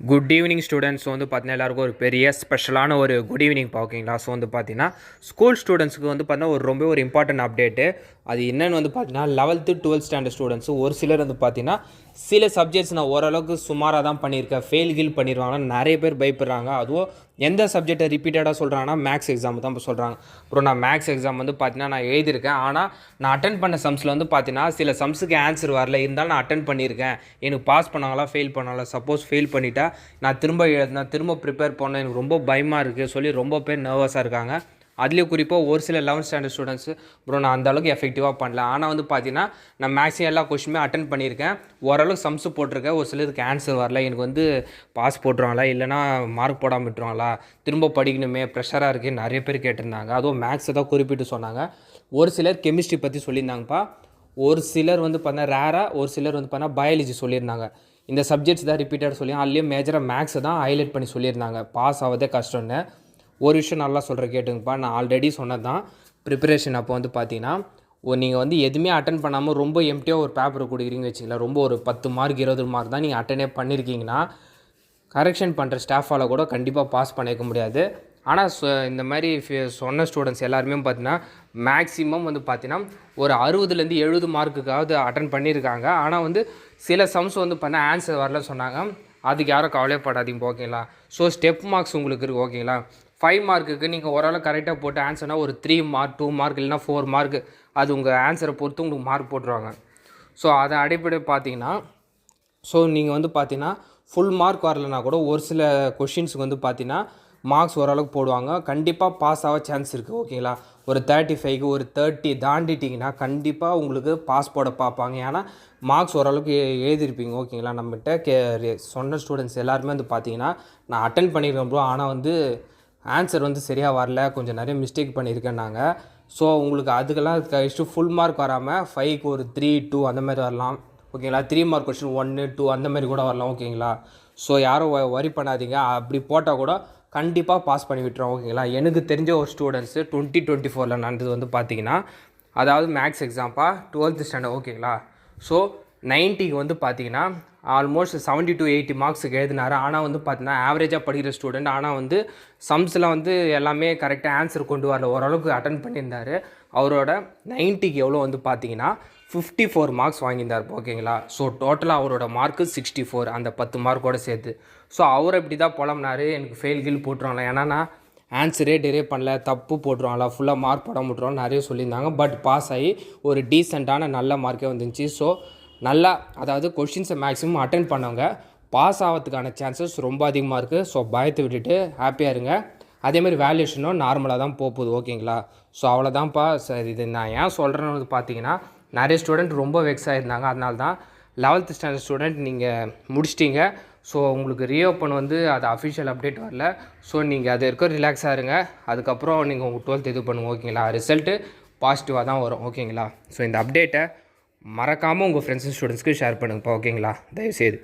Good evening students வந்து பார்த்தீங்கன்னா எல்லாருக்கும் ஒரு பெரிய ஸ்பெஷலான ஒரு குட் ஈவினிங் ஓகேங்களா. ஸோ வந்து பார்த்தீங்கன்னா ஸ்கூல் ஸ்டூடெண்ட்ஸுக்கு வந்து பார்த்தீங்கன்னா ரொம்ப ஒரு இம்பார்ட்டன்ட் அப்டேட்டு. அது என்னென்னு வந்து பார்த்தீங்கன்னா 11th 12th ஸ்டாண்டர்ட் ஸ்டூடெண்ட்ஸு ஒரு சிலர் வந்து பார்த்தீங்கன்னா சில சப்ஜெக்ட்ஸ் நான் ஓரளவுக்கு சுமாராக தான் பண்ணியிருக்கேன், ஃபெயில் பண்ணிடுவாங்கன்னா நிறைய பேர் பயப்படுறாங்க. அதுவும் எந்த சப்ஜெக்டை ரிப்பீட்டடாக சொல்கிறாங்கன்னா மேக்ஸ் எக்ஸாம் தான் சொல்கிறாங்க. அப்புறம் நான் மேக்ஸ் எக்ஸாம் வந்து பார்த்தீங்கன்னா நான் எழுதியிருக்கேன், ஆனால் நான் அட்டன் பண்ண சம்ஸில் வந்து பார்த்தீங்கன்னா சில சம்ஸுக்கு ஆன்சர் வரல, இருந்தாலும் நான் அட்டன் பண்ணியிருக்கேன். எனக்கு பாஸ் பண்ணாங்களா ஃபெயில் பண்ணாங்களா, சப்போஸ் ஃபெயில் பண்ணிட்டா நான் திரும்ப எழுதினா திரும்ப ப்ரிப்பேர் பண்ண எனக்கு ரொம்ப பயமாக இருக்குது சொல்லி ரொம்ப பேர் நர்வஸாக இருக்காங்க. அதுலேயும் குறிப்பாக ஒரு சில 11th ஸ்டாண்டர்ட் ஸ்டூடெண்ட்ஸு நான் அந்தளவுக்கு எஃபெக்டிவாக பண்ணல, ஆனால் வந்து பார்த்தீங்கன்னா நான் மேக்ஸிமம் எல்லா கொஷினுமே அட்டன் பண்ணியிருக்கேன், ஓரளவுக்கு சம்ஸு போட்டிருக்கேன். ஒரு சிலருக்கு ஆன்சர் வரல, எனக்கு வந்து பாஸ் போட்டுருவாங்களா இல்லைனா மார்க் போடாமல் விட்டுருவாங்களா, திரும்ப படிக்கணுமே ப்ரெஷராக இருக்குது நிறைய பேர் கேட்டிருந்தாங்க. அதுவும் மேக்ஸை தான் குறிப்பிட்டு சொன்னாங்க. ஒரு சிலர் கெமிஸ்ட்ரி பற்றி சொல்லியிருந்தாங்கப்பா, ஒரு சிலர் வந்து பார்த்தா ரேராக, ஒரு சிலர் வந்து பார்த்தா பயாலஜி சொல்லியிருந்தாங்க. இந்த சப்ஜெக்ட்ஸ் தான் ரிப்பீட்டட் சொல்லி அதுலேயும் மேஜராக மேக்ஸை தான் ஹைலைட் பண்ணி சொல்லியிருந்தாங்க, பாஸ் ஆவதே கஷ்டம்னு. ஒரு விஷயம் நல்லா சொல்கிறேன் கேட்டுங்கப்பா, நான் ஆல்ரெடி சொன்னது தான். ப்ரிப்பரேஷன் அப்போ வந்து பார்த்தீங்கன்னா நீங்கள் வந்து எதுவுமே அட்டன் பண்ணாமல் ரொம்ப எம்டியாக ஒரு பேப்பர் கொடுக்குறீங்க வச்சிங்களேன், ரொம்ப ஒரு 10 மார்க் 20 மார்க் தான் நீங்கள் அட்டனே பண்ணியிருக்கீங்கன்னா கரெக்ஷன் பண்ணுற ஸ்டாஃபால் கூட கண்டிப்பாக பாஸ் பண்ணிக்க முடியாது. ஆனால் இந்த மாதிரி சொன்ன ஸ்டூடெண்ட்ஸ் எல்லாருமே பார்த்தீங்கன்னா மேக்ஸிமம் வந்து பார்த்தீங்கன்னா ஒரு 60லேருந்து 70 மார்க்குக்காவது அட்டன் பண்ணியிருக்காங்க. ஆனால் வந்து சில சம்ஸ் வந்து பார்த்தீங்கன்னா ஆன்சர் வரலன்னு சொன்னாங்க, அதுக்கு யாரும் கவலைப்படாதீங்க ஓகேங்களா. ஸோ ஸ்டெப் மார்க்ஸ் உங்களுக்கு இருக்குது ஓகேங்களா. 5 மார்க்குக்கு நீங்கள் ஓரளவு கரெக்டாக போட்டு ஆன்சர்னால் ஒரு 3 மார்க் 2 மார்க் இல்லைனா 4 மார்க், அது உங்கள் ஆன்சரை பொறுத்து உங்களுக்கு மார்க் போட்டுருவாங்க. ஸோ அதை அடிப்படை பார்த்தீங்கன்னா நீங்கள் வந்து பார்த்தீங்கன்னா ஃபுல் மார்க் வரலைன்னா கூட ஒரு சில கொஷின்ஸுக்கு வந்து பார்த்தீங்கன்னா மார்க்ஸ் ஓரளவுக்கு போடுவாங்க, கண்டிப்பாக பாஸ் ஆக சான்ஸ் இருக்குது ஓகேங்களா. ஒரு 35க்கு ஒரு 30 தாண்டிட்டிங்கன்னா கண்டிப்பாக உங்களுக்கு பாஸ் போட பார்ப்பாங்க, ஏன்னா மார்க்ஸ் ஓரளவுக்கு எழுதிருப்பீங்க ஓகேங்களா. நம்மகிட்ட சொன்ன ஸ்டூடெண்ட்ஸ் எல்லாருமே வந்து பார்த்தீங்கன்னா நான் அட்டன் பண்ணியிருக்கேன் ப்ரோ, ஆனால் வந்து ஆன்சர் வந்து சரியாக வரல, கொஞ்சம் நிறைய மிஸ்டேக் பண்ணியிருக்கேன் நாங்கள். ஸோ உங்களுக்கு அதுக்கெல்லாம் கழிச்சு ஃபுல் மார்க் வராமல் 5க்கு ஒரு 3 2 அந்த மாதிரி வரலாம் ஓகேங்களா. 3 மார்க் கொஸ்டின் 1 2 அந்த மாதிரி கூட வரலாம் ஓகேங்களா. ஸோ யாரும் வரி பண்ணாதீங்க, அப்படி போட்டால் கூட கண்டிப்பாக பாஸ் பண்ணி விட்டுருவோம் ஓகேங்களா. எனக்கு தெரிஞ்ச ஒரு ஸ்டூடெண்ட்ஸு 2024 நடந்தது வந்து பார்த்தீங்கன்னா, அதாவது மேக்ஸ் எக்ஸாம்ப்பா 12th ஸ்டாண்டர்ட் ஓகேங்களா. ஸோ 90க்கு வந்து பார்த்தீங்கன்னா ஆல்மோஸ்ட் 70 to 80 மார்க்ஸுக்கு எழுதினார். ஆனால் வந்து பார்த்தீங்கன்னா ஆவரேஜாக படிக்கிற ஸ்டூடெண்ட், ஆனால் வந்து சம்ஸில் வந்து எல்லாமே கரெக்டாக ஆன்சர் கொண்டு வரல, ஓரளவுக்கு அட்டன் பண்ணியிருந்தார். அவரோட 90க்கு எவ்வளோ வந்து பார்த்தீங்கன்னா 54 மார்க்ஸ் வாங்கியிருந்தார் ஓகேங்களா. ஸோ டோட்டலாக அவரோட மார்க்கு 64, அந்த 10 மார்க்கோடு சேர்த்து. ஸோ அவர் இப்படி தான் புலம்புனார், எனக்கு ஃபெயில் போட்டுருவாங்களா, ஏன்னா நான் ஆன்சரே டெரே பண்ணல, தப்பு போட்டுருவாங்களா, ஃபுல்லாக மார்க் போட முட்டுருவாங்க நிறைய சொல்லியிருந்தாங்க. பட் பாஸ் ஆகி ஒரு டீசெண்டான நல்ல மார்க்கே வந்துருந்துச்சு. ஸோ நல்லா, அதாவது கொஷின்ஸை மேக்ஸிமம் அட்டென்ட் பண்ணவங்க பாஸ் ஆகிறதுக்கான சான்சஸ் ரொம்ப அதிகமாக இருக்குது. ஸோ பயத்தை விட்டுட்டு ஹாப்பியாக இருங்க. அதேமாதிரி வேல்யூஷனும் நார்மலாக தான் போகுது ஓகேங்களா. ஸோ அவ்வளோதான்ப்பா. சரி, இது நான் ஏன் சொல்கிறேன்னு பார்த்தீங்கன்னா நிறைய ஸ்டூடெண்ட் ரொம்ப வெக்ஸ் ஆகிருந்தாங்க, அதனால தான். 11th ஸ்டாண்டர்ட் ஸ்டூடெண்ட் நீங்கள் முடிச்சிட்டிங்க. ஸோ உங்களுக்கு ரீஓப்பன் வந்து அது அஃபிஷியல் அப்டேட் வரல. ஸோ நீங்கள் அது வரைக்கும் ரிலாக்ஸாக இருங்க, அதுக்கப்புறம் நீங்கள் உங்கள் 12th இது பண்ணுங்கள் ஓகேங்களா. ரிசல்ட்டு பாசிட்டிவாக தான் வரும் ஓகேங்களா. ஸோ இந்த அப்டேட்டை மறக்காமல் உங்கள் ஃப்ரெண்ட்ஸ் ஸ்டூடெண்ட்ஸ்க்கு ஷேர் பண்ணுங்கப்பா ஓகேங்களா, தயவுசெய்து.